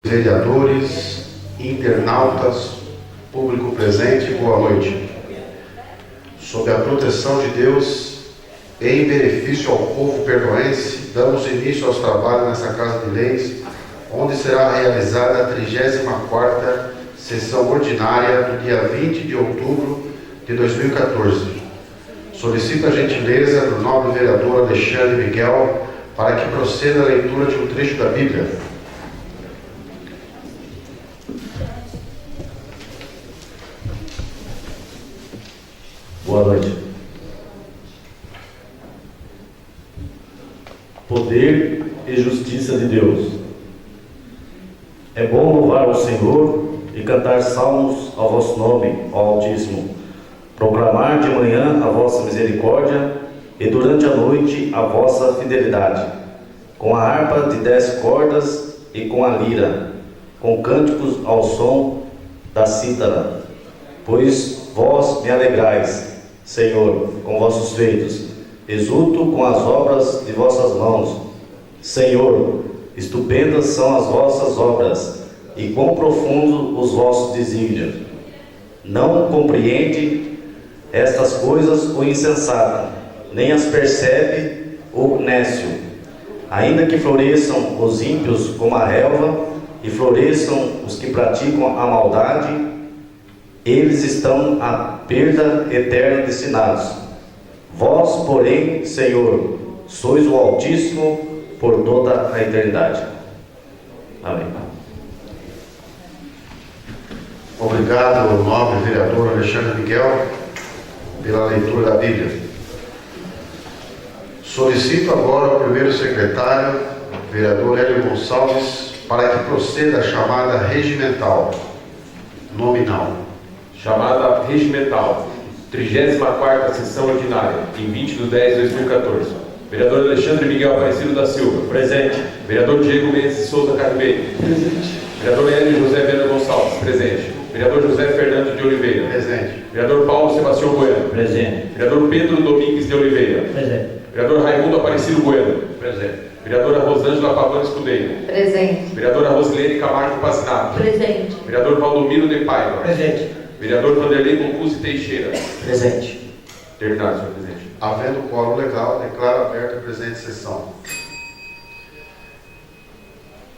Vereadores, internautas, público presente, boa noite. Sob a proteção de Deus, em benefício ao povo perdoense, damos início aos trabalhos nessa Casa de Leis, onde será realizada a 34ª sessão ordinária do dia 20 de outubro de 2014. Solicito a gentileza do nobre vereador Alexandre Miguel para que proceda a leitura de um trecho da Bíblia. Boa noite. Poder e justiça de Deus. É bom louvar ao Senhor e cantar salmos ao vosso nome, ó Altíssimo, proclamar de manhã a vossa misericórdia e durante a noite a vossa fidelidade, com a harpa de 10 cordas e com a lira, com cânticos ao som da cítara, pois vós me alegrais, Senhor, com vossos feitos, exulto com as obras de vossas mãos. Senhor, estupendas são as vossas obras, e quão profundo os vossos desígnios. Não compreende estas coisas o insensato, nem as percebe o nécio. Ainda que floresçam os ímpios como a relva, e floresçam os que praticam a maldade, eles estão à perda eterna destinados. Vós, porém, Senhor, sois o Altíssimo por toda a eternidade. Amém. Obrigado, nobre vereador Alexandre Miguel, pela leitura da Bíblia. Solicito agora ao primeiro secretário, vereador Hélio Gonçalves, para que proceda a chamada regimental, nominal. Chamada regimental, 34ª sessão ordinária, em 20 de 10 de 2014. Vereador Alexandre Miguel Aparecido da Silva. Presente. Vereador Diego Mendes de Souza Carneiro. Presente. Vereador Hélio José Viana Gonçalves. Presente. Vereador José Fernando de Oliveira. Presente. Vereador Paulo Sebastião Bueno. Presente. Vereador Pedro Domingues de Oliveira. Presente. Vereador Raimundo Aparecido Bueno. Presente. Vereadora Rosângela Pavão Escudeiro. Presente. Vereadora Rosilene Camargo Pazinato. Presente. Vereador Valdomiro de Paiva. Presente. Vereador Vanderlei Concurso Teixeira. Presente. Terminado, senhor presidente. Havendo quórum legal, declaro aberta a presente sessão.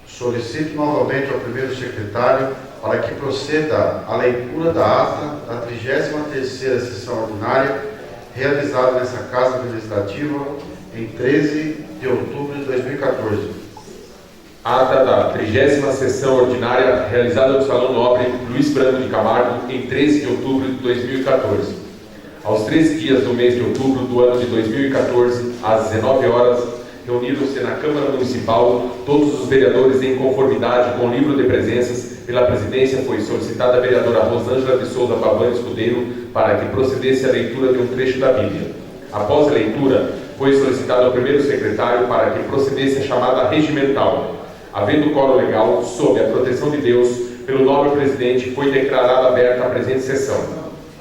Solicito novamente ao primeiro secretário para que proceda a leitura da ata da 33ª sessão ordinária realizada nessa Casa Legislativa em 13 de outubro de 2014. Ata da 30ª sessão ordinária realizada no Salão Nobre Luiz Branco de Camargo em 13 de outubro de 2014. Aos 13 dias do mês de outubro do ano de 2014, às 19 horas, reuniram-se na Câmara Municipal todos os vereadores em conformidade com o livro de presenças. Pela presidência foi solicitada a vereadora Rosângela de Souza Pavão Escudeiro para que procedesse a leitura de um trecho da Bíblia. Após a leitura, foi solicitado ao primeiro secretário para que procedesse a chamada regimental. Havendo quórum legal, sob a proteção de Deus, pelo nobre presidente, foi declarada aberta a presente sessão.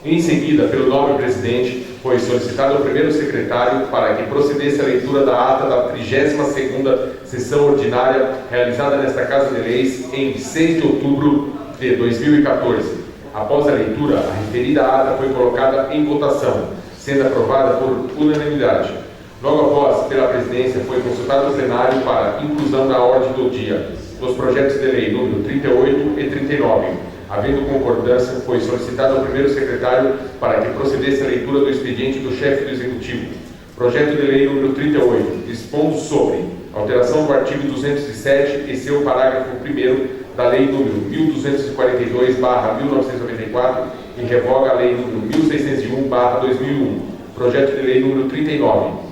Em seguida, pelo nobre presidente, foi solicitado ao primeiro secretário para que procedesse a leitura da ata da 32ª sessão ordinária realizada nesta Casa de Leis em 6 de outubro de 2014. Após a leitura, a referida ata foi colocada em votação, sendo aprovada por unanimidade. Logo após, pela presidência, foi consultado o plenário para inclusão na ordem do dia dos projetos de lei número 38 e 39. Havendo concordância, foi solicitado ao primeiro secretário para que procedesse a leitura do expediente do chefe do Executivo. Projeto de lei número 38, dispondo sobre alteração do artigo 207 e seu parágrafo 1º da lei número 1242/1994 e revoga a lei número 1601/2001. Projeto de lei número 39,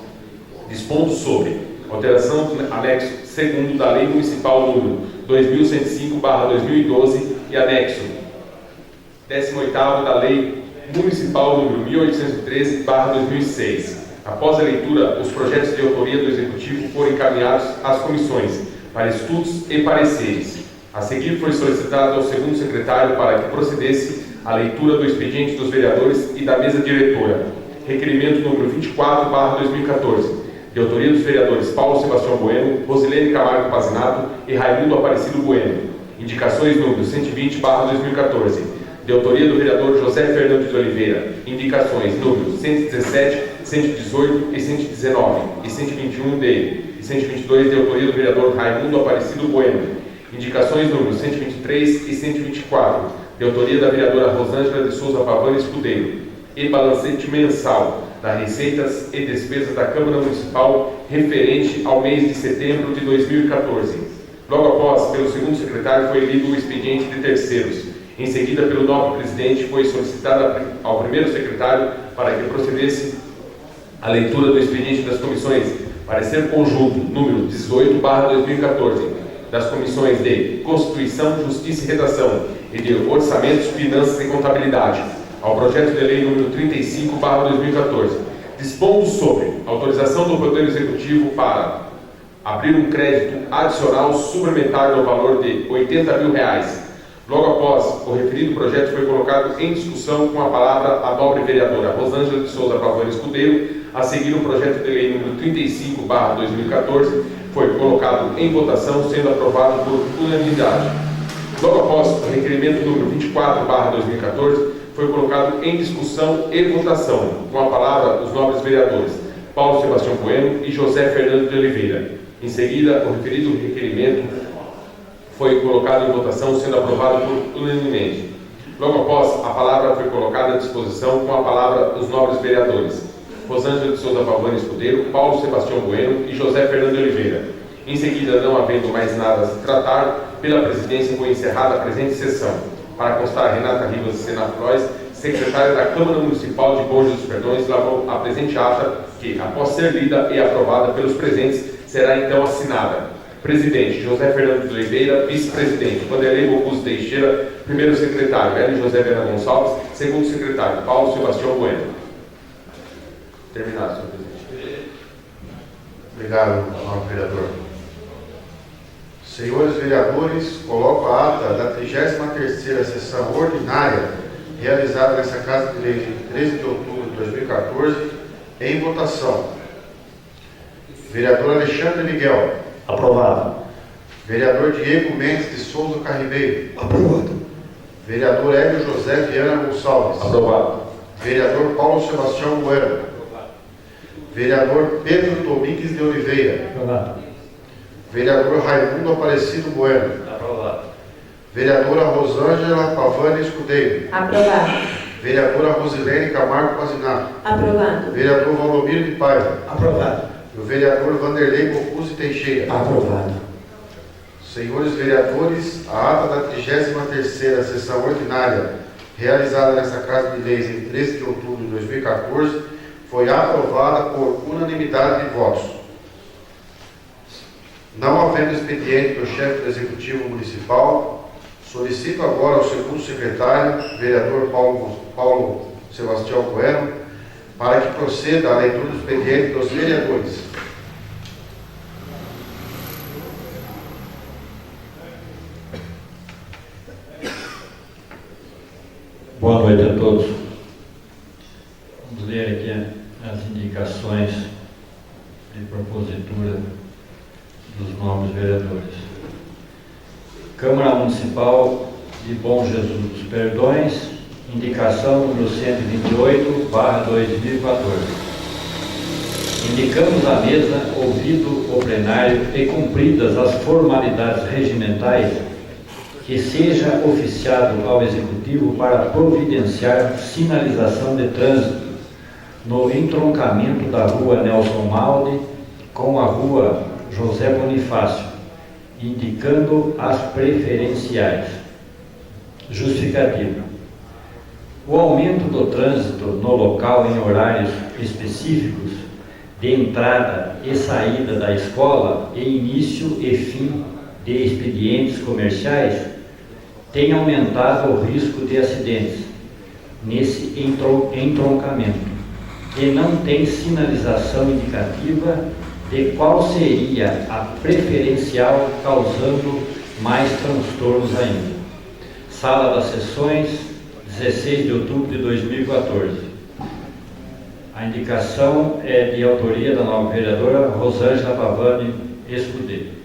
dispondo sobre alteração do anexo 2º da Lei Municipal número 2105/2012 e anexo 18º da Lei Municipal número 1813/2006. Após a leitura, os projetos de autoria do Executivo foram encaminhados às comissões para estudos e pareceres. A seguir foi solicitado ao segundo secretário para que procedesse a leitura do expediente dos vereadores e da mesa diretora. Requerimento número 24/2014. de autoria dos vereadores Paulo Sebastião Bueno, Rosilene Camargo Pazinato e Raimundo Aparecido Bueno. Indicações número 120/2014, de autoria do vereador José Fernando de Oliveira. Indicações números 117, 118 e 119 e 121 e 122, de autoria do vereador Raimundo Aparecido Bueno. Indicações números 123 e 124, de autoria da vereadora Rosângela de Souza Pavani Escudeiro. E balancete mensal das receitas e despesas da Câmara Municipal referente ao mês de setembro de 2014. Logo após, pelo segundo secretário, foi lido o expediente de terceiros. Em seguida, pelo novo presidente, foi solicitado ao primeiro secretário para que procedesse a leitura do expediente das comissões. Parecer conjunto número 18/2014, das comissões de Constituição, Justiça e Redação e de Orçamentos, Finanças e Contabilidade, ao projeto de lei número 35/2014, dispondo sobre autorização do Poder Executivo para abrir um crédito adicional suplementar no valor de R$80 mil. Logo após, o referido projeto foi colocado em discussão com a palavra a nobre vereadora Rosângela de Souza Pavani Escudeiro. A seguir, o projeto de lei número 35/2014 foi colocado em votação, sendo aprovado por unanimidade. Logo após, o requerimento número 24/2014 foi colocado em discussão e votação, com a palavra os nobres vereadores Paulo Sebastião Bueno e José Fernando de Oliveira. Em seguida, o referido requerimento foi colocado em votação, sendo aprovado por unanimidade. Logo após, a palavra foi colocada à disposição, com a palavra os nobres vereadores Rosângela de Souza Pavani Escudeiro, Paulo Sebastião Bueno e José Fernando de Oliveira. Em seguida, não havendo mais nada a se tratar, pela presidência foi encerrada a presente sessão. Para constar, Renata Rivas Senaflois, secretária da Câmara Municipal de Bom Jesus dos Perdões, lavou a presente ata que, após ser lida e aprovada pelos presentes, será então assinada. Presidente, José Fernando de Oliveira. Vice-presidente, Vanderlei Bocuse Teixeira. Primeiro secretário, Hélio José Vera Gonçalves. Segundo secretário, Paulo Sebastião Bueno. Terminado, senhor presidente. Obrigado, nobre vereador. Senhores vereadores, coloco a ata da 33ª sessão ordinária, realizada nessa Casa de Leis em 13 de outubro de 2014, em votação. Vereador Alexandre Miguel. Aprovado. Vereador Diego Mendes de Souza Carribeiro. Aprovado. Vereador Hélio José Viana Gonçalves. Aprovado. Vereador Paulo Sebastião Bueno. Aprovado. Vereador Pedro Domingues de Oliveira. Aprovado. Vereador Raimundo Aparecido Bueno. Aprovado. Vereadora Rosângela Pavani Escudeiro. Aprovado. Vereadora Rosilene Camargo Pazinato. Aprovado. Vereador Valdomiro de Paiva. Aprovado. E o vereador Vanderlei Bocuse Teixeira. Aprovado. Senhores vereadores, a ata da 33ª sessão ordinária, realizada nessa Casa de Leis em 13 de outubro de 2014, foi aprovada por unanimidade de votos. Não havendo expediente do chefe do Executivo Municipal, solicito agora ao segundo secretário, vereador Paulo Sebastião Bueno, para que proceda a leitura do expediente dos vereadores. Boa noite a todos. Vamos ler aqui as indicações de propositura dos novos vereadores. Câmara Municipal de Bom Jesus dos Perdões, indicação número 128/2014. Indicamos à mesa, ouvido o plenário e cumpridas as formalidades regimentais, que seja oficiado ao Executivo para providenciar sinalização de trânsito no entroncamento da Rua Nelson Malde com a Rua José Bonifácio, indicando as preferenciais. Justificativa. O aumento do trânsito no local em horários específicos de entrada e saída da escola e início e fim de expedientes comerciais tem aumentado o risco de acidentes nesse entroncamento e não tem sinalização indicativa de qual seria a preferencial, causando mais transtornos ainda. Sala das Sessões, 16 de outubro de 2014. A indicação é de autoria da nova vereadora Rosângela Pavani Escudeiro.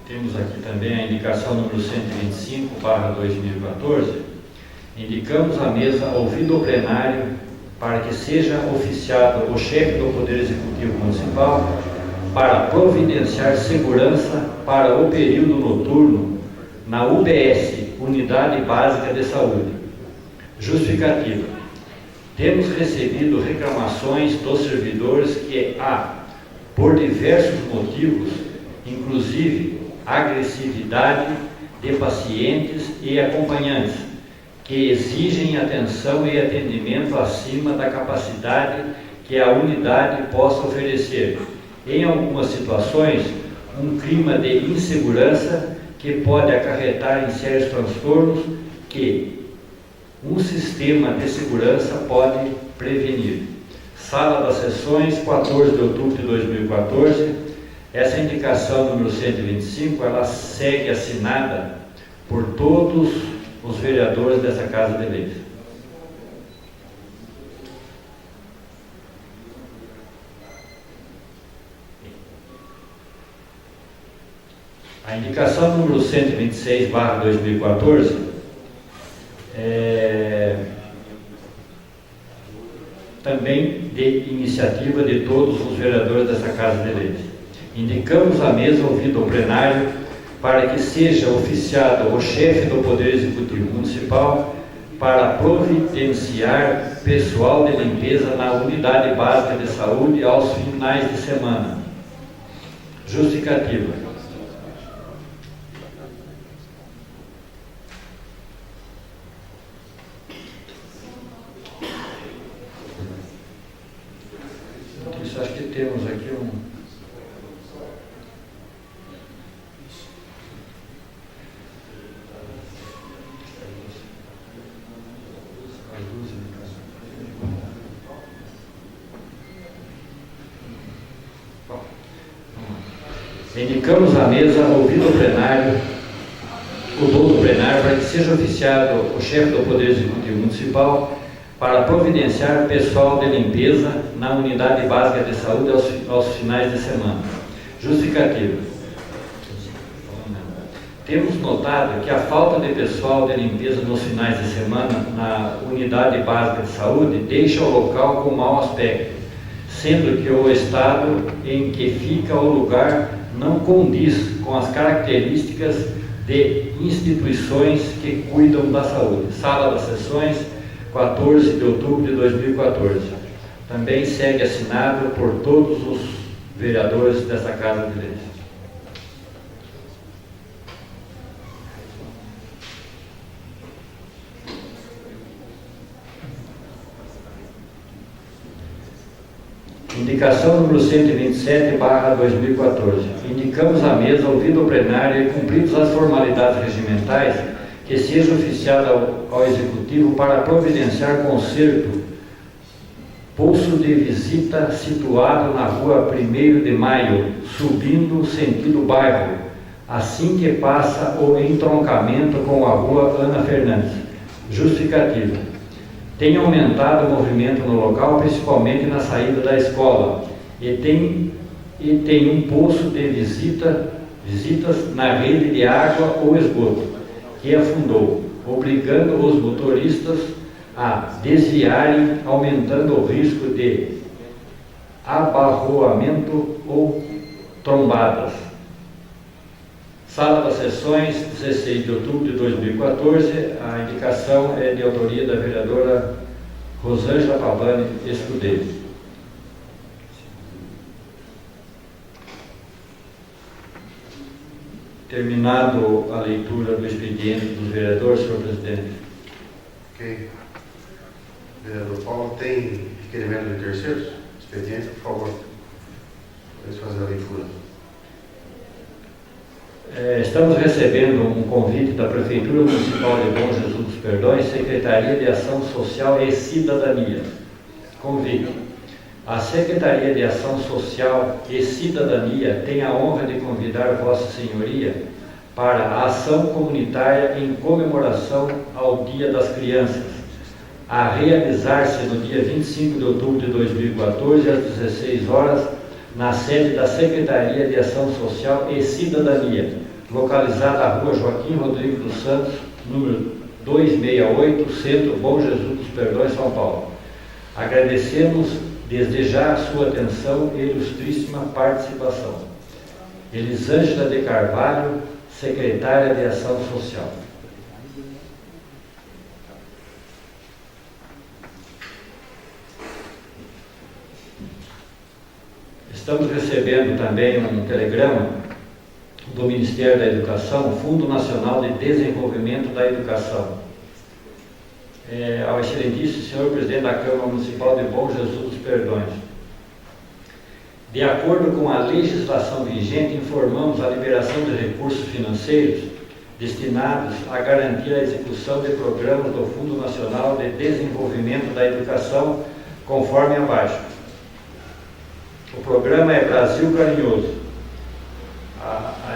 Temos aqui também a indicação número 125/2014. Indicamos à mesa ouvido o plenário para que seja oficiado o chefe do Poder Executivo Municipal para providenciar segurança para o período noturno na UBS, Unidade Básica de Saúde. Justificativa. Temos recebido reclamações dos servidores que por diversos motivos, inclusive agressividade de pacientes e acompanhantes, que exigem atenção e atendimento acima da capacidade que a unidade possa oferecer. Em algumas situações, um clima de insegurança que pode acarretar em sérios transtornos que um sistema de segurança pode prevenir. Sala das Sessões, 14 de outubro de 2014. Essa indicação número 125, ela segue assinada por todos os vereadores dessa Casa de Leis. A indicação número 126/2014 também de iniciativa de todos os vereadores dessa Casa de Leis. Indicamos à mesa, ouvido o plenário, para que seja oficiado o chefe do Poder Executivo Municipal para providenciar pessoal de limpeza na Unidade Básica de Saúde aos finais de semana. Justificativa. Isso, acho que temos aqui Indicamos à mesa, ouvido o plenário, o dom do plenário, para que seja oficiado o chefe do Poder Executivo Municipal para providenciar pessoal de limpeza na Unidade Básica de Saúde aos finais de semana. Justificativa. Temos notado que a falta de pessoal de limpeza nos finais de semana na Unidade Básica de Saúde deixa o local com mau aspecto, sendo que o estado em que fica o lugar não condiz com as características de instituições que cuidam da saúde. Sala das Sessões, 14 de outubro de 2014. Também segue assinado por todos os vereadores dessa Casa de Leis. Indicação número 127/2014. Indicamos à mesa, ouvido o plenário e cumpridas as formalidades regimentais, que seja oficiado ao Executivo para providenciar conserto poço de visita situado na rua 1º de Maio, subindo sentido bairro, assim que passa o entroncamento com a rua Ana Fernandes. Justificativa. Tem aumentado o movimento no local, principalmente na saída da escola, e tem um poço de visitas na rede de água ou esgoto, que afundou, obrigando os motoristas a desviarem, aumentando o risco de abarroamento ou trombadas. Sala das Sessões, 16 de outubro de 2014, a indicação é de autoria da vereadora Rosângela Pavani Escudeiro. Terminado a leitura do expediente dos vereadores, senhor presidente. Ok. Vereador Paulo, tem requerimento de terceiros? Expediente, por favor. Vamos fazer a leitura. Estamos recebendo um convite da Prefeitura Municipal de Bom Jesus dos Perdões, Secretaria de Ação Social e Cidadania. Convite. A Secretaria de Ação Social e Cidadania tem a honra de convidar Vossa Senhoria para a ação comunitária em comemoração ao Dia das Crianças, a realizar-se no dia 25 de outubro de 2014, às 16 horas, na sede da Secretaria de Ação Social e Cidadania, localizada na rua Joaquim Rodrigues dos Santos, número 268, Centro Bom Jesus dos Perdões, São Paulo. Agradecemos desde já a sua atenção e ilustríssima participação. Elisângela de Carvalho, secretária de Ação Social. Estamos recebendo também um telegrama do Ministério da Educação, Fundo Nacional de Desenvolvimento da Educação. Ao excelentíssimo senhor presidente da Câmara Municipal de Bom Jesus dos Perdões. De acordo com a legislação vigente, informamos a liberação de recursos financeiros destinados a garantir a execução de programas do Fundo Nacional de Desenvolvimento da Educação, conforme abaixo. O programa é Brasil Carinhoso.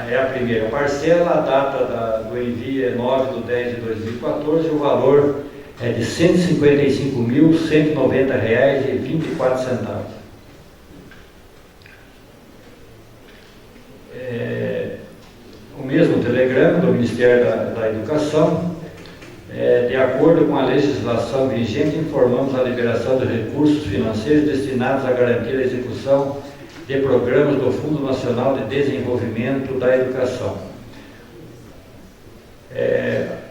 É a primeira parcela, a data do envio é 9/10/2014, o valor é de R$ 155.190,24. O mesmo telegrama do Ministério da Educação, de acordo com a legislação vigente, informamos a liberação de recursos financeiros destinados a garantir a execução de programas do Fundo Nacional de Desenvolvimento da Educação.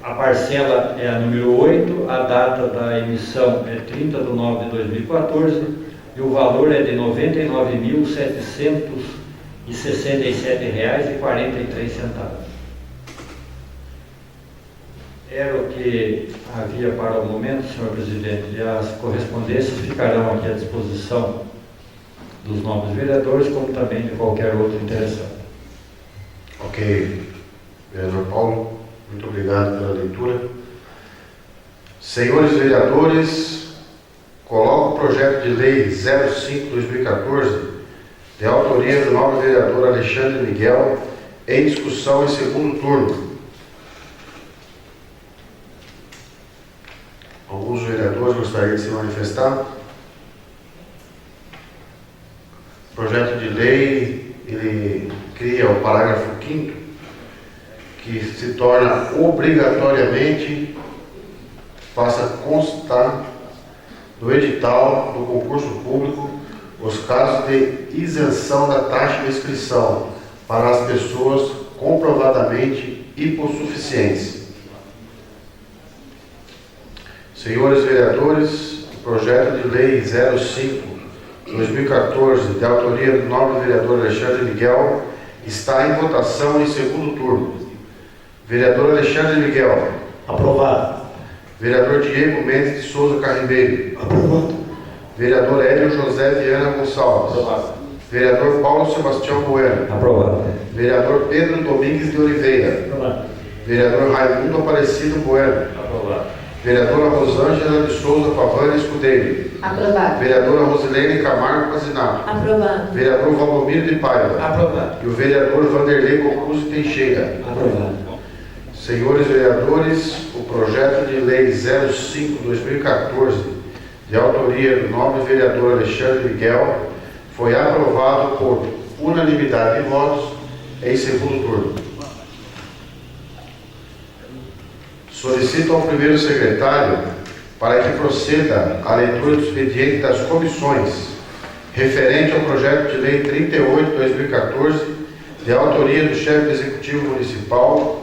A parcela é a número 8, a data da emissão é 30/9/2014 e o valor é de R$ 99.767,43. Era o que havia para o momento, senhor presidente, e as correspondências ficarão aqui à disposição dos novos vereadores, como também de qualquer outro interessado. Ok, vereador Paulo, muito obrigado pela leitura. Senhores vereadores, coloco o projeto de lei 05/2014, de autoria do nobre vereador Alexandre Miguel, em discussão em segundo turno. Alguns vereadores gostariam de se manifestar. O projeto de lei, ele cria o parágrafo 5º, que se torna obrigatoriamente, faça constar no edital do concurso público os casos de isenção da taxa de inscrição para as pessoas comprovadamente hipossuficientes. Senhores vereadores, o projeto de lei 05/2014, de autoria do nobre vereador Alexandre Miguel, está em votação em segundo turno. Vereador Alexandre Miguel. Aprovado. Vereador Diego Mendes de Souza Carribeiro. Aprovado. Vereador Hélio José Viana Gonçalves. Aprovado. Vereador Paulo Sebastião Bueno. Aprovado. Vereador Pedro Domingues de Oliveira. Aprovado. Vereador Raimundo Aparecido Bueno. Aprovado. Vereadora Rosângela de Souza Pavani Escudeiro. Aprovado. Vereadora Rosilene Camargo Pazinato. Aprovado. Vereador Valdomiro de Paiva. Aprovado. E o vereador Vanderlei Cocuzzi Teixeira. Aprovado. Senhores vereadores, o projeto de lei 05/2014, de autoria do nobre vereador Alexandre Miguel, foi aprovado por unanimidade de votos em segundo turno. Solicito ao primeiro secretário para que proceda a leitura do expediente das comissões referente ao projeto de lei 38/2014, de autoria do chefe do Executivo Municipal,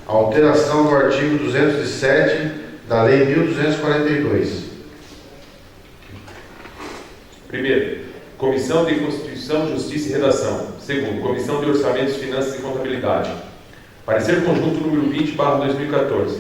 a alteração do artigo 207 da Lei 1242. Primeiro, Comissão de Constituição, Justiça e Redação. Segundo, Comissão de Orçamentos, Finanças e Contabilidade. Parecer conjunto número 20/2014.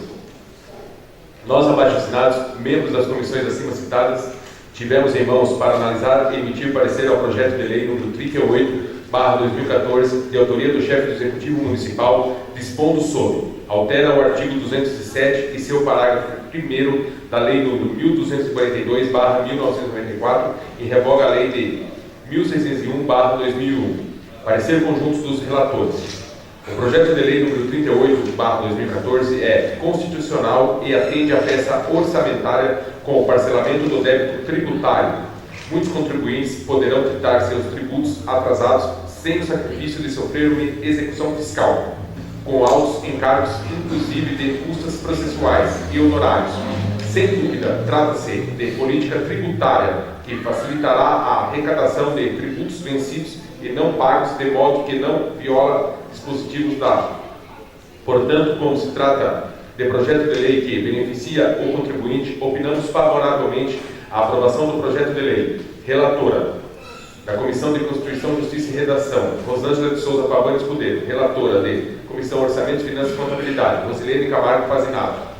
Nós, abaixo assinados, membros das comissões acima citadas, tivemos em mãos para analisar e emitir parecer ao projeto de lei número 38/2014, de autoria do chefe do Executivo Municipal, dispondo sobre: altera o artigo 207 e seu parágrafo 1º da Lei número 1242/1994 e revoga a Lei de 1601/2001. Parecer conjunto dos relatores. O projeto de lei número 38/2014 é constitucional e atende à peça orçamentária com o parcelamento do débito tributário. Muitos contribuintes poderão quitar seus tributos atrasados sem o sacrifício de sofrer uma execução fiscal. com altos encargos, inclusive de custas processuais e honorários. Sem dúvida, trata-se de política tributária que facilitará a arrecadação de tributos vencidos e não pagos, de modo que não viola dispositivos da lei. Portanto, como se trata de projeto de lei que beneficia o contribuinte, opinamos favoravelmente a aprovação do projeto de lei. Relatora da Comissão de Constituição, Justiça e Redação, Rosângela de Souza Pavani Escudeiro. Relatora de Comissão Orçamento, Finanças e Contabilidade, Rosilene Camargo Fazinato.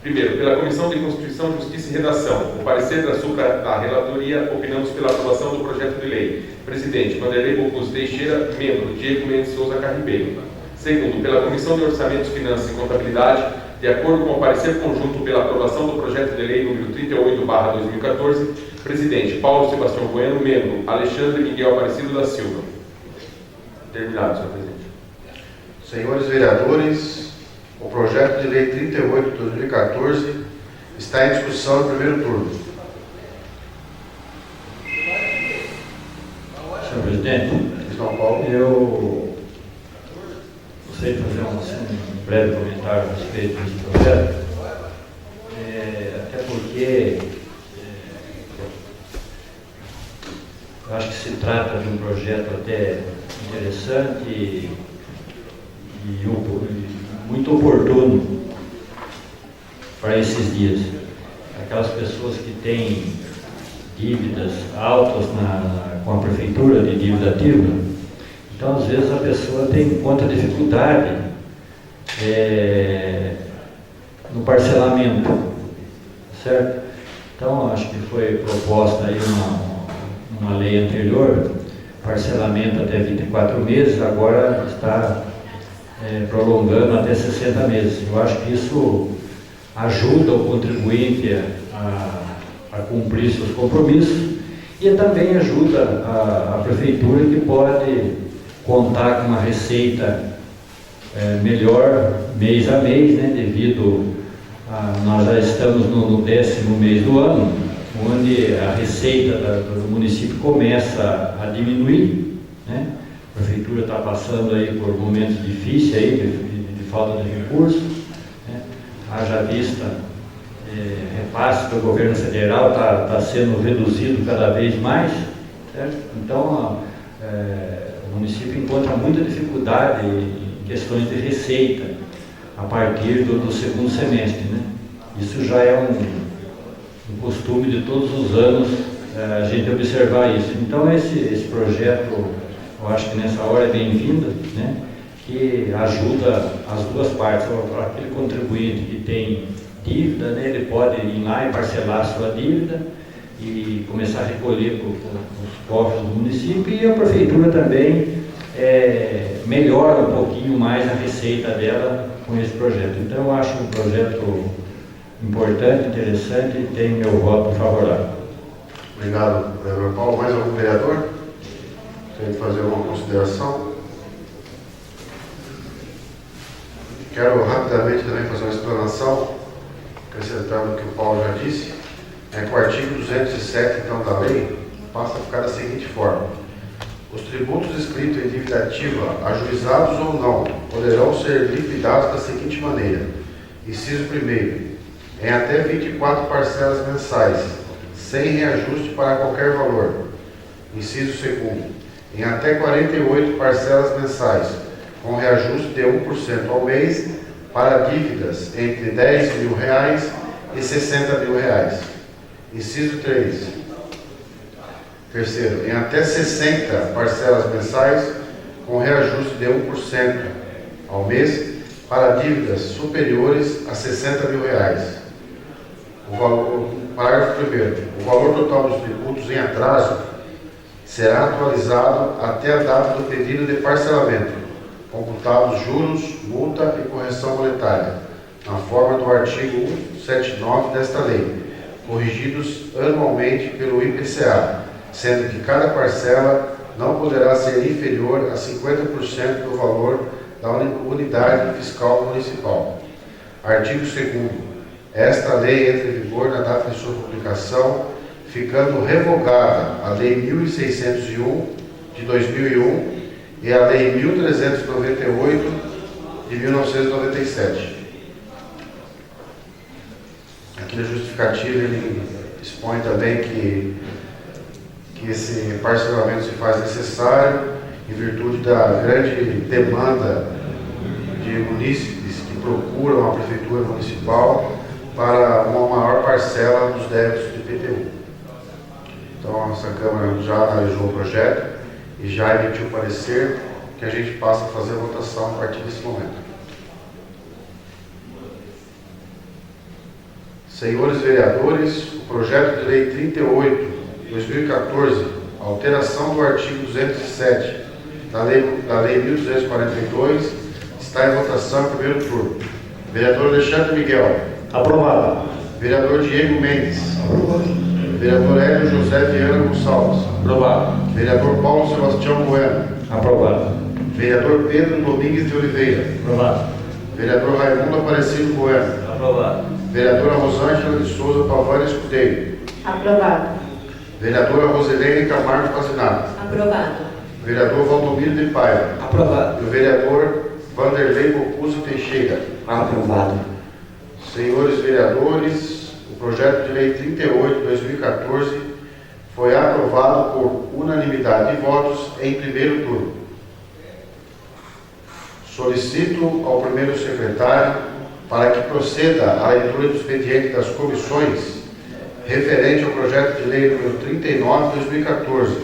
Primeiro, pela Comissão de Constituição, Justiça e Redação, o parecer da relatoria, opinamos pela aprovação do projeto de lei. Presidente, Vanderlei Bocuse Teixeira. Membro, Diego Mendes Souza Carribeiro. Segundo, pela Comissão de Orçamento, Finanças e Contabilidade, de acordo com o parecer conjunto pela aprovação do projeto de lei número 38/2014, presidente, Paulo Sebastião Bueno. Membro, Alexandre Miguel Aparecido da Silva. Terminado, senhor presidente. Senhores vereadores, o projeto de lei 38 de 2014 está em discussão no primeiro turno. Senhor presidente, São Paulo. eu gostaria de fazer um breve comentário a respeito desse projeto, até porque eu acho que se trata de um projeto até interessante e muito oportuno para esses dias. Aquelas pessoas que têm dívidas altas com a prefeitura, de dívida ativa, então às vezes a pessoa tem muita dificuldade no parcelamento, certo? Então acho que foi proposta aí uma lei anterior, parcelamento até 24 meses, agora está prolongando até 60 meses. Eu acho que isso ajuda o contribuinte a cumprir seus compromissos e também ajuda a prefeitura, que pode contar com uma receita melhor mês a mês, né, devido nós já estamos no 10º mês do ano, onde a receita do município começa a diminuir, né? A prefeitura está passando aí por momentos difíceis aí de falta de recursos, né? Haja vista, repasse do governo federal está sendo reduzido cada vez mais, certo? Então o município encontra muita dificuldade em questões de receita a partir do segundo semestre, né? Isso já é um costume de todos os anos a gente observar isso. Então esse projeto, eu acho que nessa hora é bem-vindo, né? Que ajuda as duas partes. Para aquele contribuinte que tem dívida, né, ele pode ir lá e parcelar a sua dívida e começar a recolher para os cofres do município, e a prefeitura também melhora um pouquinho mais a receita dela com esse projeto. Então eu acho um projeto importante, interessante, e tem meu voto favorável. Obrigado, vereador Paulo. Mais algum vereador? Tem que fazer uma consideração? Quero rapidamente também fazer uma explanação, acrescentando o que o Paulo já disse, que o artigo 207, então, da lei, passa a ficar da seguinte forma: os tributos inscritos em dívida ativa, ajuizados ou não, poderão ser liquidados da seguinte maneira. Inciso 1º, em até 24 parcelas mensais, sem reajuste para qualquer valor. Inciso 2º, em até 48 parcelas mensais, com reajuste de 1% ao mês, para dívidas entre R$10 mil e R$60 mil. Inciso 3. Terceiro, em até 60 parcelas mensais, com reajuste de 1% ao mês, para dívidas superiores a R$60 mil. Parágrafo 1º. O valor total dos tributos em atraso será atualizado até a data do pedido de parcelamento, computados juros, multa e correção monetária, na forma do artigo 179 desta lei, corrigidos anualmente pelo IPCA, sendo que cada parcela não poderá ser inferior a 50% do valor da unidade fiscal municipal. Artigo 2º. Esta lei entra em vigor na data de sua publicação, ficando revogada a Lei 1601 de 2001 e a Lei 1398 de 1997. Aqui na justificativa ele expõe também que esse parcelamento se faz necessário em virtude da grande demanda de munícipes que procuram a Prefeitura Municipal para uma maior parcela dos débitos de IPTU. Então, a nossa Câmara já analisou o projeto e já emitiu o parecer que a gente passa a fazer a votação a partir desse momento. Senhores vereadores, o projeto de lei 38/2014, alteração do artigo 207 da lei 1242, está em votação em primeiro turno. Vereador Alexandre Miguel. Aprovado. Vereador Diego Mendes. Aprovado. Vereador Hélio José Viana Gonçalves. Aprovado. Vereador Paulo Sebastião Bueno. Aprovado. Vereador Pedro Domingues de Oliveira. Aprovado. Vereador Raimundo Aparecido Bueno. Aprovado. Vereadora Rosângela de Souza Pavani Escudeiro. Aprovado. Vereadora Roselene Camargo Fasinato. Aprovado. Vereador Valdomiro de Paiva. Aprovado. E o vereador Vanderlei Bocuso Teixeira. Aprovado. Senhores vereadores, o projeto de lei 38/2014 foi aprovado por unanimidade de votos em primeiro turno. Solicito ao primeiro secretário para que proceda à leitura do expediente das comissões referente ao projeto de lei número 39/2014,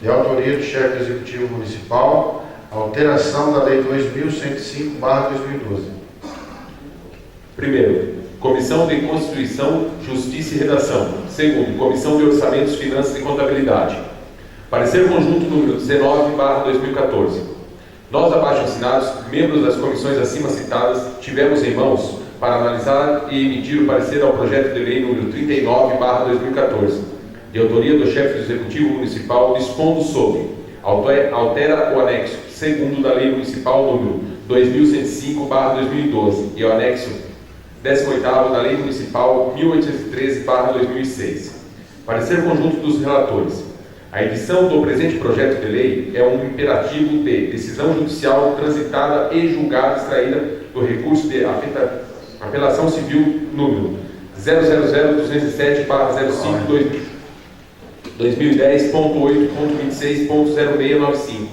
de autoria do chefe executivo municipal, alteração da lei 2105/2012. Primeiro, Comissão de Constituição, Justiça e Redação. Segundo, Comissão de Orçamentos, Finanças e Contabilidade. Parecer conjunto número 19/2014. Nós, abaixo assinados, membros das comissões acima citadas, tivemos em mãos para analisar e emitir o parecer ao projeto de lei número 39/2014, de autoria do chefe do Executivo Municipal, dispondo sobre: altera o anexo 2º da Lei Municipal número 2105/2012 e o anexo 18º da Lei Municipal 1813/2006. Parecer conjunto dos relatores. A edição do presente projeto de lei é um imperativo de decisão judicial transitada e julgada extraída do recurso de apelação civil número 000-217/05/2010.8.26.0695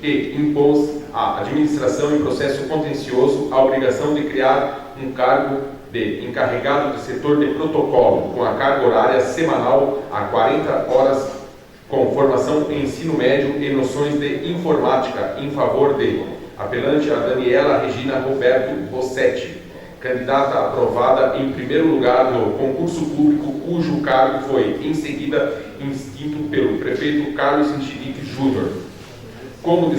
e impôs à administração em processo contencioso a obrigação de criar um cargo de encarregado do setor de protocolo com a carga horária semanal a 40 horas com formação em ensino médio e noções de informática em favor de apelante a Daniela Regina Roberto Rossetti, candidata aprovada em primeiro lugar no concurso público, cujo cargo foi em seguida extinto pelo prefeito Carlos Enchirique Júnior. Como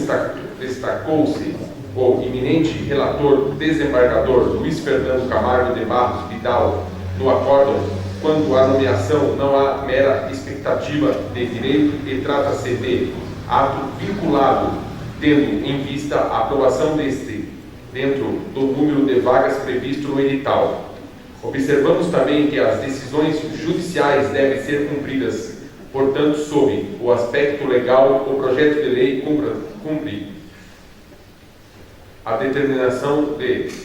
destacou-se o eminente relator desembargador Luiz Fernando Camargo de Barros Vidal no acórdão, quando a nomeação não há mera expectativa de direito e trata-se de ato vinculado, tendo em vista a aprovação deste dentro do número de vagas previsto no edital. Observamos também que as decisões judiciais devem ser cumpridas, portanto, sob o aspecto legal, o projeto de lei cumpre a determinação de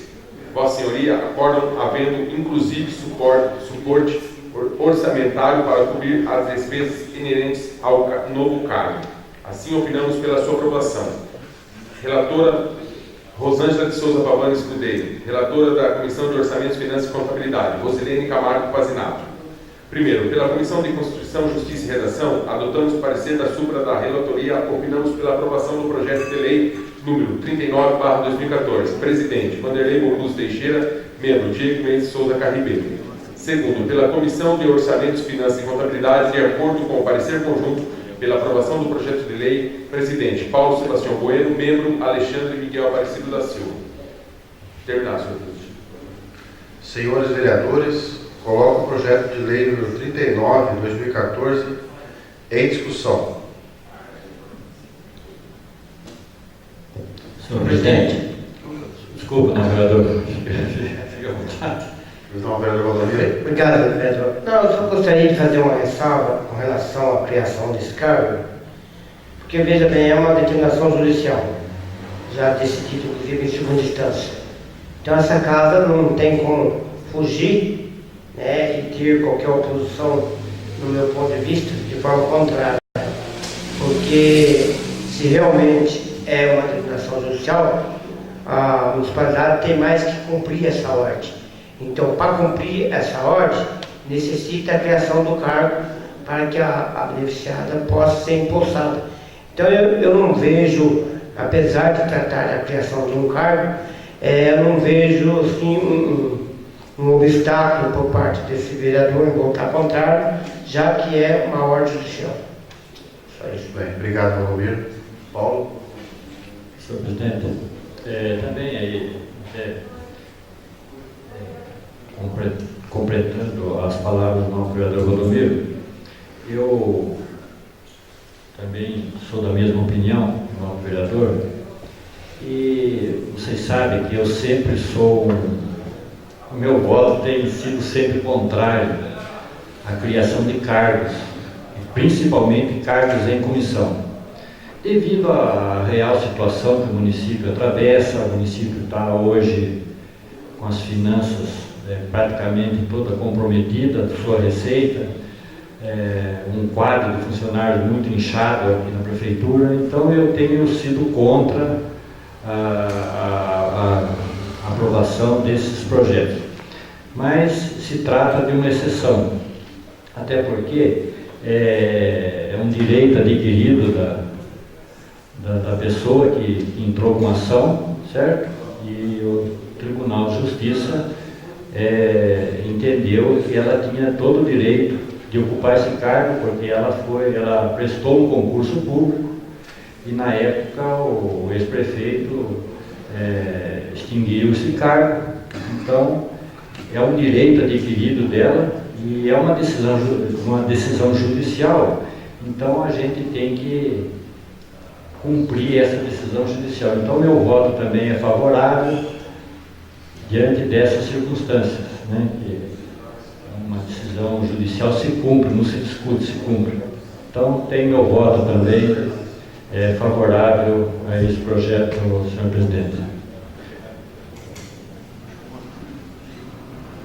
Vossa Senhoria, acórdão havendo inclusive suporte orçamentário para cobrir as despesas inerentes ao novo cargo. Assim opinamos pela sua aprovação. Relatora Rosângela de Souza Pavani Escudeiro. Relatora da Comissão de Orçamentos, Finanças e Contabilidade, Roselene Camargo Fasinato. Primeiro, pela Comissão de Constituição, Justiça e Redação, adotamos o parecer da súmula da relatoria, opinamos pela aprovação do projeto de lei número 39/2014. Presidente, Vanderlei Bocuso Teixeira. Membro, Diego Mendes Souza Carribeiro. Segundo, pela Comissão de Orçamentos, Finanças e Contabilidade, de acordo com o parecer conjunto pela aprovação do projeto de lei, presidente, Paulo Sebastião Bueno. Membro, Alexandre Miguel Aparecido da Silva. Terminar, senhor presidente. Senhores vereadores, coloco o projeto de lei número 39/2014 em discussão. Senhor presidente, desculpa, vereador. Fique à vontade. Então, vereador Valdomiro. Obrigado, vereador. Não, eu só gostaria de fazer uma ressalva com relação à criação desse cargo, porque, veja bem, é uma determinação judicial, já decidida, inclusive, em segunda instância. Então, essa casa não tem como fugir, né, e ter qualquer oposição, no meu ponto de vista, de forma contrária. Porque, se realmente é uma determinação judicial, a municipalidade tem mais que cumprir essa ordem. Então, para cumprir essa ordem, necessita a criação do cargo para que a beneficiada possa ser impulsada. Então, eu não vejo, apesar de tratar da criação de um cargo, eu não vejo assim, um obstáculo por parte desse vereador em votar contrário, já que é uma ordem judicial. Só isso. Bem, obrigado, Valdomiro. Paulo? Senhor presidente, também aí, completando as palavras do nosso vereador Valdomiro, eu também sou da mesma opinião do nosso vereador, e vocês sabem que eu sempre o meu voto tem sido sempre contrário à criação de cargos, principalmente cargos em comissão. Devido à real situação que o município atravessa, o município está hoje com as finanças praticamente toda comprometida, sua receita, um quadro de funcionários muito inchado aqui na prefeitura, então eu tenho sido contra a aprovação desses projetos. Mas se trata de uma exceção, até porque é um direito adquirido da pessoa que entrou com a ação, certo? E o Tribunal de Justiça entendeu que ela tinha todo o direito de ocupar esse cargo, porque ela prestou um concurso público e na época o ex-prefeito extinguiu esse cargo. Então é um direito adquirido dela e é uma decisão judicial, então a gente tem que cumprir essa decisão judicial. Então meu voto também é favorável diante dessas circunstâncias, né? Que uma decisão judicial se cumpre, não se discute, se cumpre. Então tem meu voto também favorável a esse projeto, senhor presidente.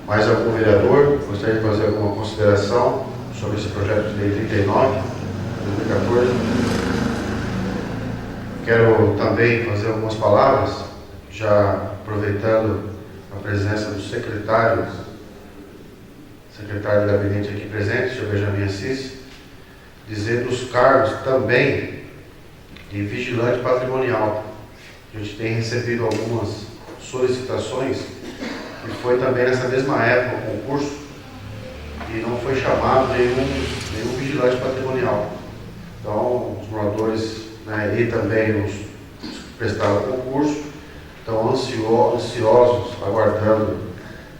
Mais algum vereador gostaria de fazer alguma consideração sobre esse projeto de lei 39, 2014? Quero também fazer algumas palavras, já aproveitando a presença do secretário de gabinete aqui presente, o senhor Benjamin Assis, dizer dos cargos também de vigilante patrimonial. A gente tem recebido algumas solicitações e foi também nessa mesma época o concurso e não foi chamado nenhum vigilante patrimonial. Então, os moradores, né, e também os que prestaram o concurso estão ansiosos, aguardando,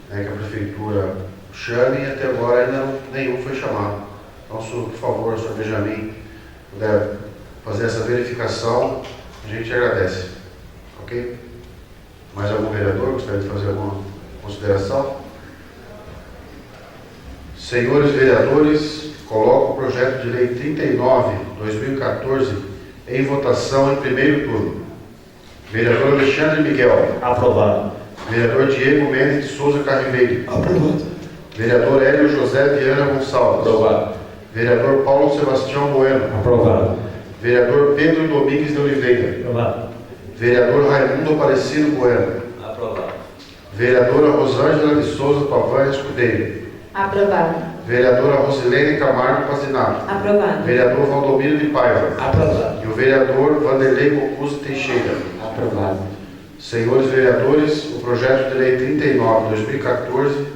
né, que a prefeitura chame, e até agora ainda nenhum foi chamado. Então, por favor, senhor Benjamin, puder fazer essa verificação, a gente agradece. Ok? Mais algum vereador gostaria de fazer alguma consideração? Senhores vereadores, coloco o projeto de lei 39/2014 em votação em primeiro turno. Vereador Alexandre Miguel. Aprovado. Vereador Diego Mendes de Souza Carribeiro. Aprovado. Vereador Hélio José Viana Gonçalves. Aprovado. Vereador Paulo Sebastião Bueno. Aprovado. Vereador Pedro Domingues de Oliveira. Aprovado. Vereador Raimundo Aparecido Bueno. Aprovado. Vereadora Rosângela de Souza Pavan Escudeiro. Aprovado. Vereadora Rosilene Camargo Pazinato. Aprovado. Vereador Valdomiro de Paiva. Aprovado. E o vereador Vanderlei Bocuso Teixeira. Aprovado. Senhores vereadores, o projeto de lei 39/2014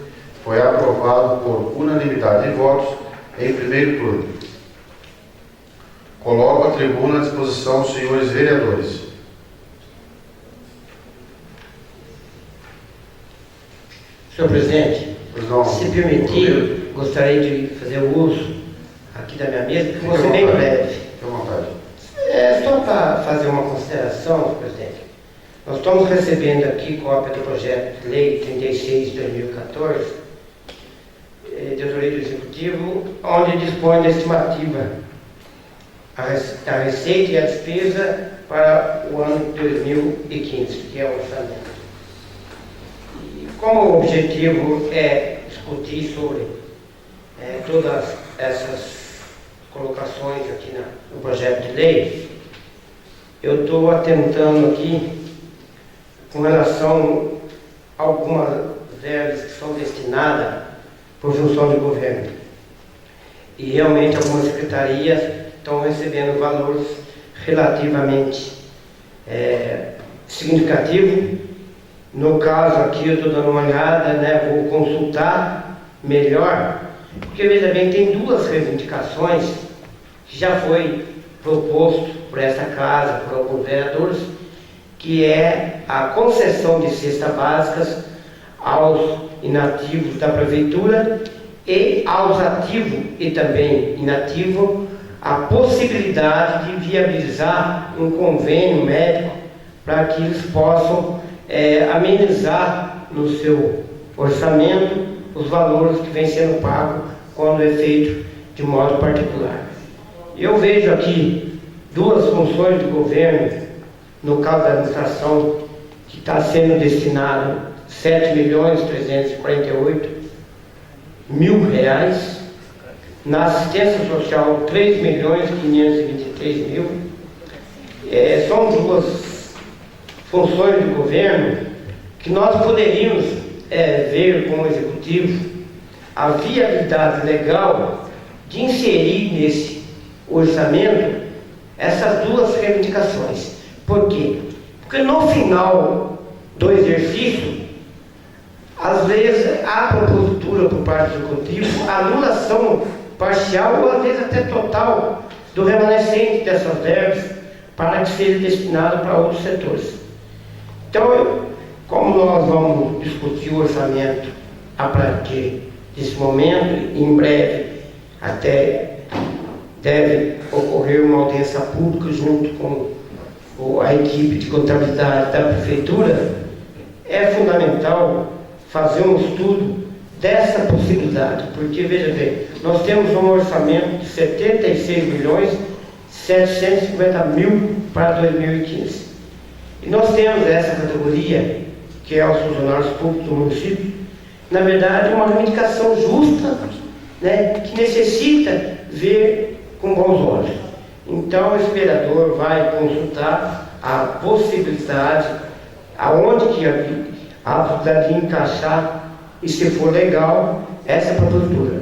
foi aprovado por unanimidade de votos em primeiro turno. Coloco a tribuna à disposição dos senhores vereadores. Senhor presidente, Pois não, se permitir, gostaria de fazer o uso aqui da minha mesa, porque vou ser bem breve. Fique à vontade. Só para fazer uma consideração, senhor presidente. Nós estamos recebendo aqui cópia do projeto de lei 36 de 2014, de autoria do Executivo, onde dispõe da estimativa a receita e a despesa para o ano de 2015, que é o orçamento. E como o objetivo é discutir sobre todas essas colocações aqui no projeto de lei, eu estou atentando aqui com relação a algumas verbas que são destinadas por função de governo. E realmente algumas secretarias estão recebendo valores relativamente significativos. No caso aqui eu estou dando uma olhada, vou consultar melhor, porque veja bem, tem duas reivindicações que já foi proposto por essa casa, por alguns vereadores, que é a concessão de cestas básicas aos inativos da prefeitura e aos ativos e também inativos, a possibilidade de viabilizar um convênio médico para que eles possam amenizar no seu orçamento os valores que vêm sendo pagos quando é feito de modo particular. Eu vejo aqui duas funções do governo, no caso da administração, que está sendo destinado R$7.348.000, na assistência social R$3.523.000. São duas funções do governo que nós poderíamos ver como executivo a viabilidade legal de inserir nesse orçamento essas duas reivindicações. Por quê? Porque no final do exercício, às vezes há propositura por parte do executivo, anulação parcial ou às vezes até total do remanescente dessas verbas para que seja destinado para outros setores. Então, como nós vamos discutir o orçamento a partir desse momento, em breve até deve ocorrer uma audiência pública junto com a equipe de contabilidade da prefeitura, é fundamental fazer um estudo dessa possibilidade, porque, veja bem, nós temos um orçamento de R$76.750.000 para 2015. E nós temos essa categoria, que é os funcionários públicos do município, na verdade, uma reivindicação justa, que necessita ver com bons olhos. Então, esse vereador vai consultar a possibilidade, aonde que a possibilidade de encaixar, e se for legal, essa propositura.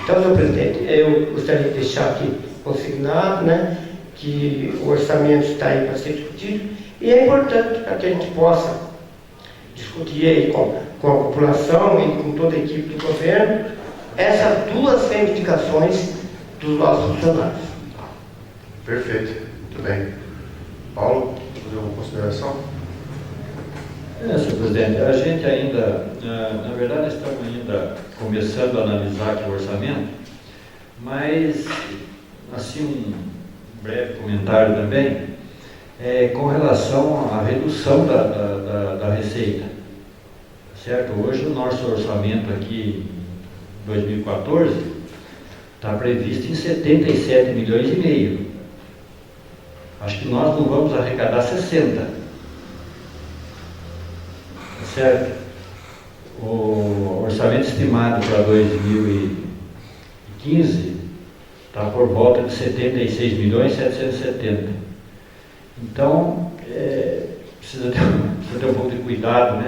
Então, senhor presidente, eu gostaria de deixar aqui consignado, que o orçamento está aí para ser discutido, e é importante para que a gente possa discutir aí com a população e com toda a equipe do governo essas duas reivindicações dos nossos funcionários. Perfeito, muito bem. Paulo, fazer uma consideração? Senhor presidente, a gente ainda, na verdade, estamos ainda começando a analisar aqui o orçamento, mas, assim, um breve comentário também, com relação à redução da receita. Certo? Hoje o nosso orçamento aqui, em 2014, está previsto em 77,5 milhões. Acho que nós não vamos arrecadar 60. Certo? O orçamento estimado para 2015 está por volta de 76.770.000. Então, precisa ter um pouco de cuidado,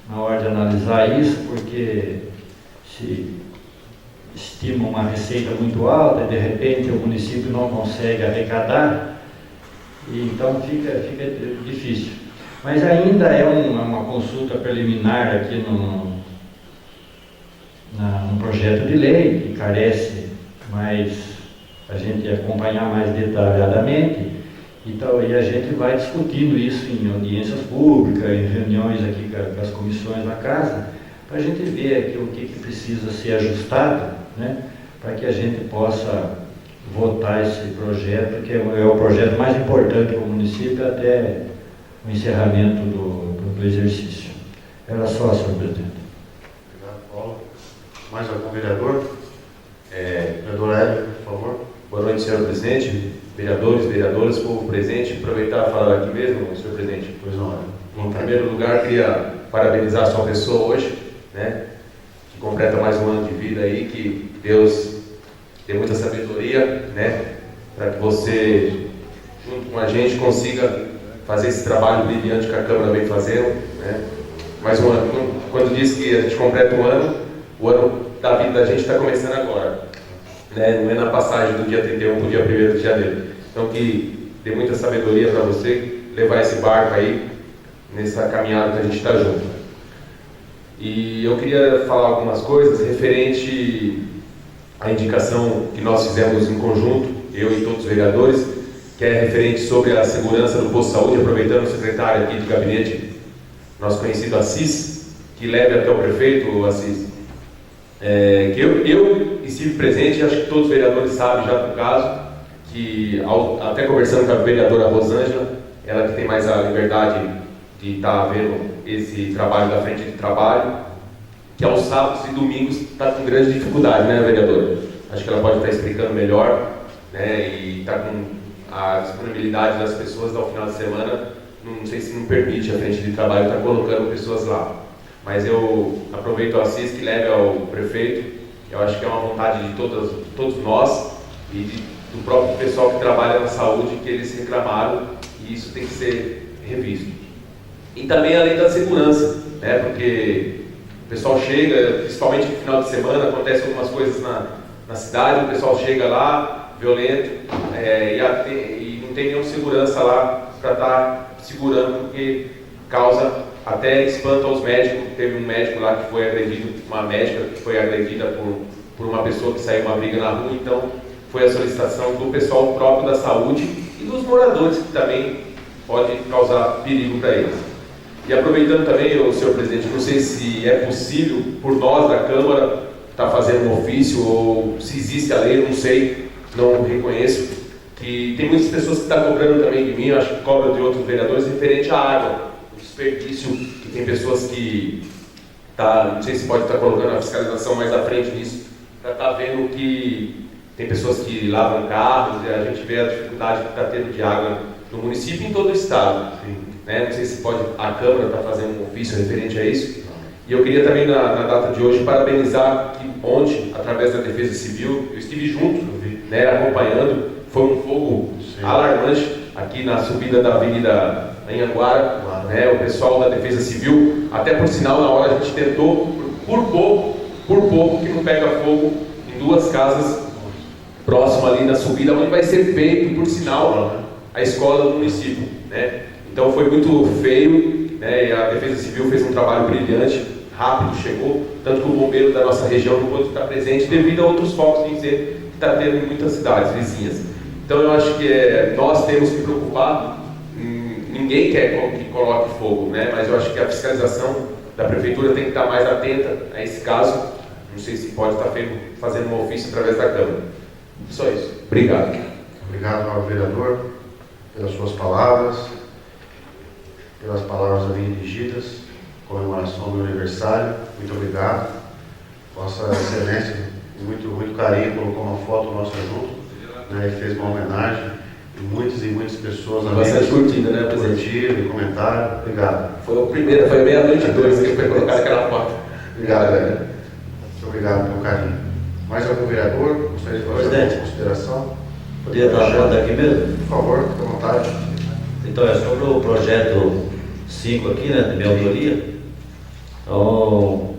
na hora de analisar isso, porque se estima uma receita muito alta e de repente o município não consegue arrecadar, e então fica difícil. Mas ainda é uma consulta preliminar aqui no projeto de lei, que carece mais a gente acompanhar mais detalhadamente, então, e a gente vai discutindo isso em audiências públicas, em reuniões aqui com as comissões da casa, para a gente ver aqui o que precisa ser ajustado, para que a gente possa votar esse projeto, que é o projeto mais importante para o município até o encerramento do exercício. Era só, senhor presidente. Obrigado, Paulo. Mais algum vereador? Vereador Hélio, por favor. Boa noite, senhor presidente, vereadores, vereadoras, povo presente. Aproveitar e falar aqui mesmo, senhor presidente. Pois não, Em primeiro lugar, queria parabenizar a sua pessoa hoje, né? Que completa mais um ano de vida aí, que Deus dê muita sabedoria, né? Para que você, junto com a gente, consiga fazer esse trabalho brilhante que a Câmara vem fazendo, né? Mais um ano. Quando diz que a gente completa um ano, o ano da vida da gente está começando agora, né? Não é na passagem do dia 31 para o dia 1º de janeiro. Então, que dê muita sabedoria para você levar esse barco aí nessa caminhada que a gente está junto. E eu queria falar algumas coisas referente à indicação que nós fizemos em conjunto, eu e todos os vereadores, que é referente sobre a segurança do posto de saúde, aproveitando o secretário aqui de gabinete, nosso conhecido Assis, que leve até o prefeito, Assis, que eu estive presente, acho que todos os vereadores sabem já do caso, que até conversando com a vereadora Rosângela, ela que tem mais a liberdade de estar vendo esse trabalho da frente de trabalho, que aos sábados e domingos está com grande dificuldade, né, vereadora? Acho que ela pode estar explicando melhor, né, e está com a disponibilidade das pessoas ao final de semana, não sei se não permite a frente de trabalho estar colocando pessoas lá. Mas eu aproveito o Assis que leve ao prefeito, eu acho que é uma vontade de todos nós e do próprio pessoal que trabalha na saúde, que eles reclamaram, e isso tem que ser revisto. E também além da segurança, né, porque o pessoal chega, principalmente no final de semana, acontecem algumas coisas na cidade, o pessoal chega lá, violento, e não tem nenhuma segurança lá para estar segurando, porque causa até espanto aos médicos. Teve um médico lá que foi agredido, uma médica que foi agredida por uma pessoa que saiu uma briga na rua, então foi a solicitação do pessoal próprio da saúde e dos moradores, que também pode causar perigo para eles. E aproveitando também, senhor presidente, não sei se é possível, por nós da Câmara, estar fazendo um ofício, ou se existe a lei, não sei, não reconheço, que tem muitas pessoas que estão cobrando também de mim, eu acho que cobram de outros vereadores, referente à água, o desperdício, que tem pessoas que, não sei se pode estar colocando a fiscalização mais à frente nisso, para estar vendo que tem pessoas que lavam carros, e a gente vê a dificuldade que está tendo de água no município e em todo o estado. Né? Não sei se pode a Câmara estar fazendo um ofício referente a isso. E eu queria também, na data de hoje, parabenizar que ontem, através da Defesa Civil, eu estive junto, né, acompanhando, foi um fogo alarmante aqui na subida da Avenida Anhanguara, né, o pessoal da Defesa Civil, até por sinal, na hora a gente tentou, por pouco, que não pega fogo em duas casas próximo ali na subida, onde vai ser feito, por sinal, a escola do município, né? Então foi muito feio, né? E a Defesa Civil fez um trabalho brilhante, rápido chegou, tanto que o bombeiro da nossa região não pôde estar presente devido a outros focos de incêndio que está tendo em muitas cidades vizinhas. Então eu acho que nós temos que preocupar, ninguém quer que coloque fogo, né? Mas eu acho que a fiscalização da Prefeitura tem que estar mais atenta a esse caso. Não sei se pode estar fazendo um ofício através da Câmara. Só isso. Obrigado. Obrigado ao vereador pelas suas palavras, pelas palavras ali dirigidas, comemoração do meu aniversário. Muito obrigado. Vossa Excelência, com muito carinho, colocou uma foto nossa junto, né, e fez uma homenagem. E muitas pessoas ali. Bastante curtida, né, presidente? Curtiram e comentaram. Obrigado. Foi a primeira, foi meia-noite e 2 que foi colocar aquela foto. Obrigado, velho. Muito obrigado pelo carinho. Mais algum vereador? Gostaria de fazer alguma consideração? Poderia dar a foto aqui mesmo? Por favor, fique à vontade. Então, é sobre o projeto 5 aqui, né, de minha autoria. Então,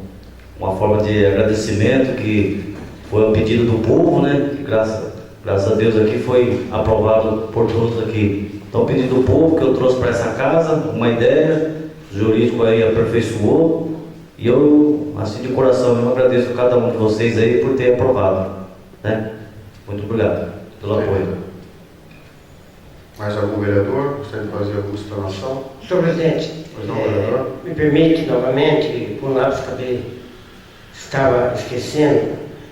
uma forma de agradecimento que foi um pedido do povo, né, que graças a Deus aqui foi aprovado por todos aqui. Então, pedido do povo que eu trouxe para essa casa, uma ideia, o jurídico aí aperfeiçoou, e eu, assim de coração, eu agradeço a cada um de vocês aí por ter aprovado, né. Muito obrigado pelo apoio. Mais algum vereador? Gostaria de fazer alguma explanação? Senhor presidente, Pois não, vereador? me permite novamente, por um lado estava esquecendo,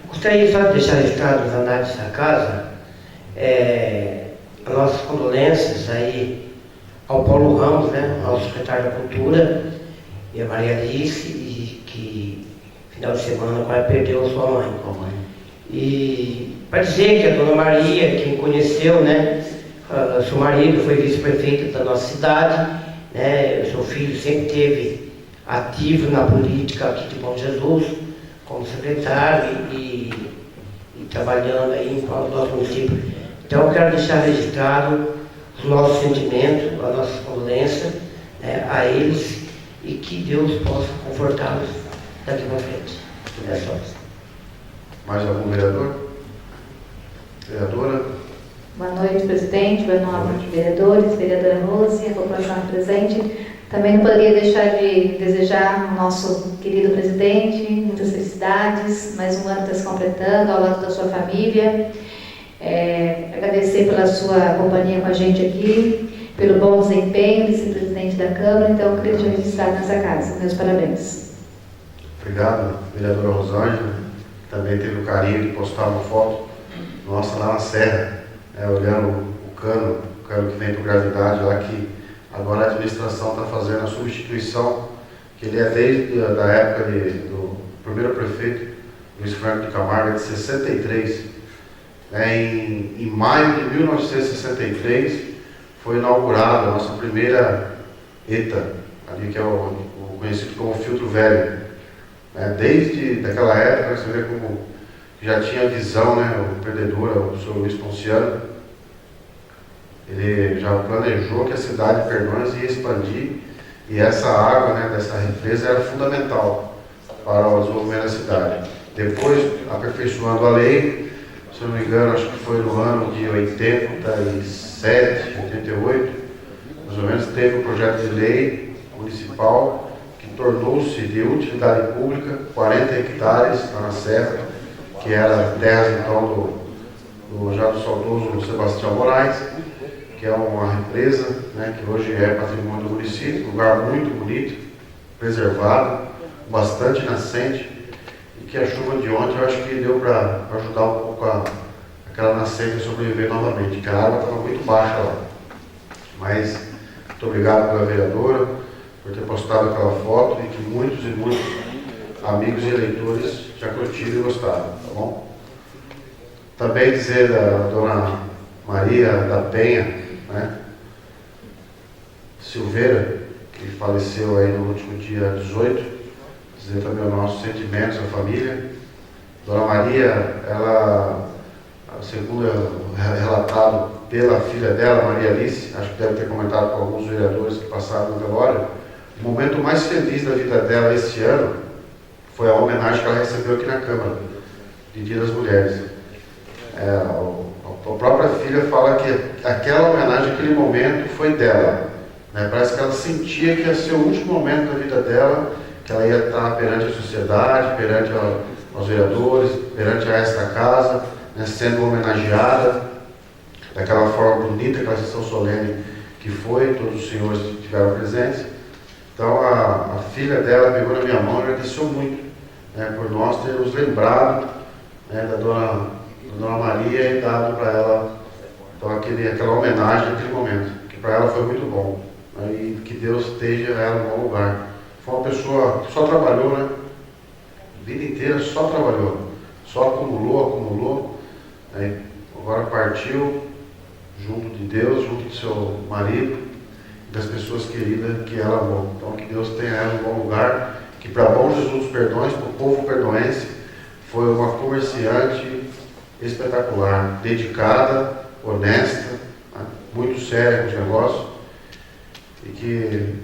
gostaria só de deixar registrado nos anais dessa casa as nossas condolências aí ao Paulo Ramos, né, ao secretário da Cultura, e a Maria Alice, e que final de semana quase perdeu sua mãe. E para dizer que a Dona Maria, quem conheceu, né, seu marido foi vice-prefeito da nossa cidade, né, o seu filho sempre esteve ativo na política aqui de Bom Jesus, como secretário e trabalhando aí em prol do nosso município. Então eu quero deixar registrado os nossos sentimentos, a nossa condolência, né, a eles, e que Deus possa confortá-los daqui para frente. É só isso. Mais algum vereador? Vereadora? Boa noite, presidente. Boa noite, vereadores, vereadora Rose, a população presente. Também não poderia deixar de desejar ao nosso querido presidente muitas felicidades, mais um ano está se completando ao lado da sua família. Agradecer pela sua companhia com a gente aqui, pelo bom desempenho, vice-presidente da Câmara. Então, eu queria te registrar nessa casa. Meus parabéns. Obrigado, vereadora Rosângela, que também teve o carinho de postar uma foto nossa lá na Serra, olhando o cano que vem para gravidade lá, que agora a administração está fazendo a substituição, que ele é desde a época do primeiro prefeito, Luiz Franco de Camargo, de 63. Em maio de 1963 foi inaugurada a nossa primeira ETA, ali que é o conhecido como filtro velho. Desde aquela época, você vê como já tinha visão, né, o perdedor, o senhor Luiz Ponciano, ele já planejou que a cidade de Perdões ia expandir, e essa água, né, dessa represa era fundamental para o desenvolvimento da cidade. Depois, aperfeiçoando a lei, se eu não me engano, acho que foi no ano de 87, 88, mais ou menos, teve um projeto de lei municipal que tornou-se de utilidade pública 40 hectares lá na Serra, que era terras então já do saudoso Sebastião Moraes, que é uma represa, né, que hoje é patrimônio do município, um lugar muito bonito, preservado, bastante nascente, e que a chuva de ontem eu acho que deu para ajudar um pouco aquela nascente a sobreviver novamente, porque a água estava muito baixa lá. Mas muito obrigado pela vereadora por ter postado aquela foto, e que muitos e muitos amigos e eleitores já curtiram e gostaram, tá bom? Também dizer da dona Maria da Penha, né, Silveira, que faleceu aí no último dia 18, dizer também os nossos sentimentos à família. Dona Maria, ela, segundo relatado pela filha dela, Maria Alice, acho que deve ter comentado com alguns vereadores que passaram no velório, o momento mais feliz da vida dela esse ano foi a homenagem que ela recebeu aqui na Câmara, de Dia das Mulheres. A própria filha fala que aquela homenagem, aquele momento foi dela, né? Parece que ela sentia que ia ser o último momento da vida dela, que ela ia estar perante a sociedade, perante aos vereadores, perante a esta casa, né, sendo homenageada daquela forma bonita, aquela sessão solene que foi, todos os senhores que estiveram presentes. Então a filha dela pegou na minha mão e agradeceu muito, né, por nós termos lembrado, né, da Dona Maria, e dado para ela então, aquela homenagem naquele momento, que para ela foi muito bom, né, e que Deus esteja ela em bom lugar. Foi uma pessoa que só trabalhou, né, a vida inteira só trabalhou, só acumulou, né, agora partiu junto de Deus, junto do seu marido, das pessoas queridas que ela amou. Então que Deus tenha ela em bom lugar, que para Bom Jesus dos Perdões, para o povo perdoense, foi uma comerciante espetacular, dedicada, honesta, né, muito séria com os negócios, e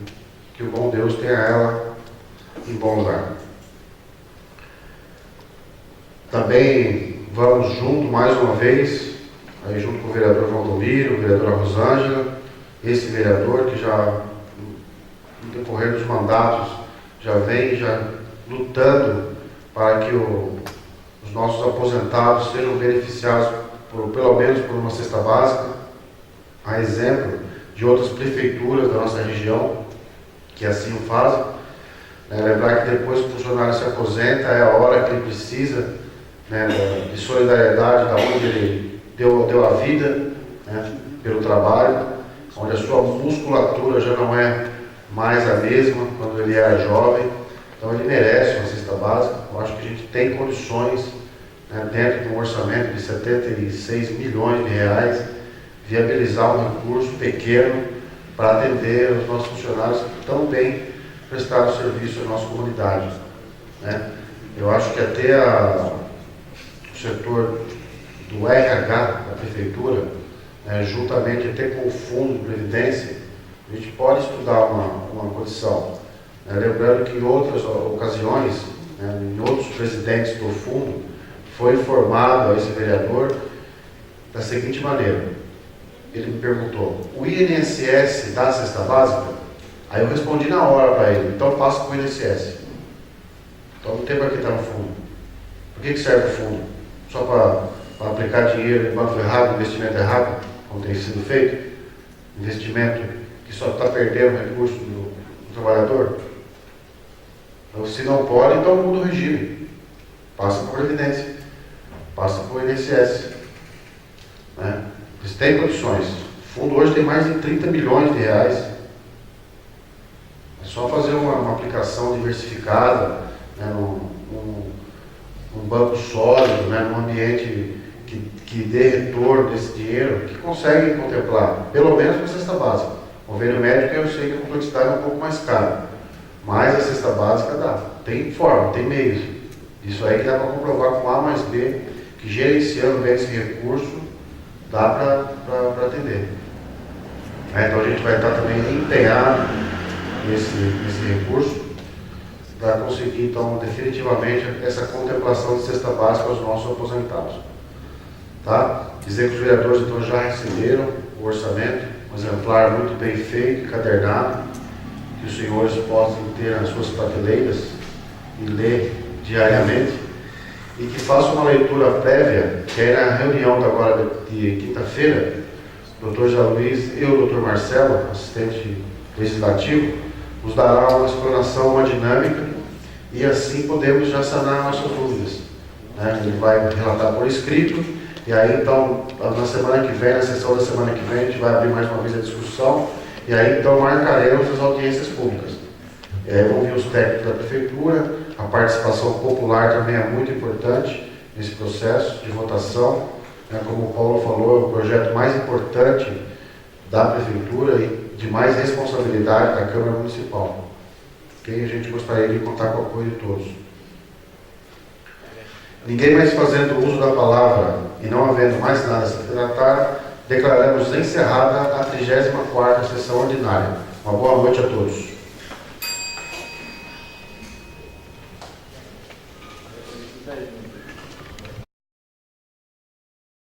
que o bom Deus tenha ela em bom lugar. Também vamos junto mais uma vez, aí junto com o vereador Valdomiro, a vereadora Rosângela, esse vereador que já, no decorrer dos mandatos, já vem lutando para que os nossos aposentados sejam beneficiados pelo menos por uma cesta básica, a exemplo de outras prefeituras da nossa região que assim o fazem. Lembrar que depois que o funcionário se aposenta, é a hora que ele precisa, né, de solidariedade, da onde ele deu a vida, né, pelo trabalho, onde a sua musculatura já não é mais a mesma quando ele era jovem. Então ele merece uma cesta básica. Eu acho que a gente tem condições né, dentro de um orçamento de 76 milhões de reais, viabilizar um recurso pequeno para atender os nossos funcionários que tão bem prestaram serviço à nossa comunidade, né? Eu acho que até o setor do RH da Prefeitura, né, juntamente até com o Fundo de Previdência, a gente pode estudar uma condição. Né? Lembrando que em outras ocasiões, né, em outros presidentes do Fundo, foi informado a esse vereador da seguinte maneira. Ele me perguntou, o INSS dá a cesta básica? Aí eu respondi na hora para ele, então passa para o INSS. Então não tem para que estar no fundo. Por que serve o fundo? Só para aplicar dinheiro em banco errado, investimento errado, como tem sido feito? Investimento que só está perdendo o recurso do trabalhador? Então, se não pode, então muda o regime. Passa para a Previdência. Passa para o INSS. Né? Eles têm condições. O fundo hoje tem mais de 30 milhões de reais. É só fazer uma aplicação diversificada, né, num banco sólido, né, num ambiente que dê retorno desse dinheiro, que consegue contemplar, pelo menos a cesta básica. O convênio médico eu sei que a complexidade é um pouco mais cara, mas a cesta básica dá. Tem forma, tem meios. Isso aí que dá para comprovar com A mais B, que gerenciando bem esse recurso, dá para atender. Então a gente vai estar também empenhado nesse recurso para conseguir, então, definitivamente, essa contemplação de cesta básica aos nossos aposentados. Tá? Dizer que os vereadores, então, já receberam o orçamento, um exemplar muito bem feito, encadernado, que os senhores possam ter nas suas prateleiras e ler diariamente, e que façam uma leitura prévia, que aí na reunião agora de quinta-feira, o Dr. Jean Luiz e o Dr. Marcelo, assistente legislativo, nos dará uma explanação, uma dinâmica, e assim podemos já sanar nossas dúvidas. Né? Ele vai relatar por escrito, e aí então, na semana que vem, na sessão da semana que vem, a gente vai abrir mais uma vez a discussão, e aí então marcaremos as audiências públicas. E aí vão vir os técnicos da Prefeitura, a participação popular também é muito importante nesse processo de votação. Né? Como o Paulo falou, é o projeto mais importante da Prefeitura e de mais responsabilidade da Câmara Municipal. Okay? A gente gostaria de contar com o apoio de todos. Ninguém mais fazendo uso da palavra e não havendo mais nada a se tratar, declaramos encerrada a 34ª sessão ordinária. Uma boa noite a todos.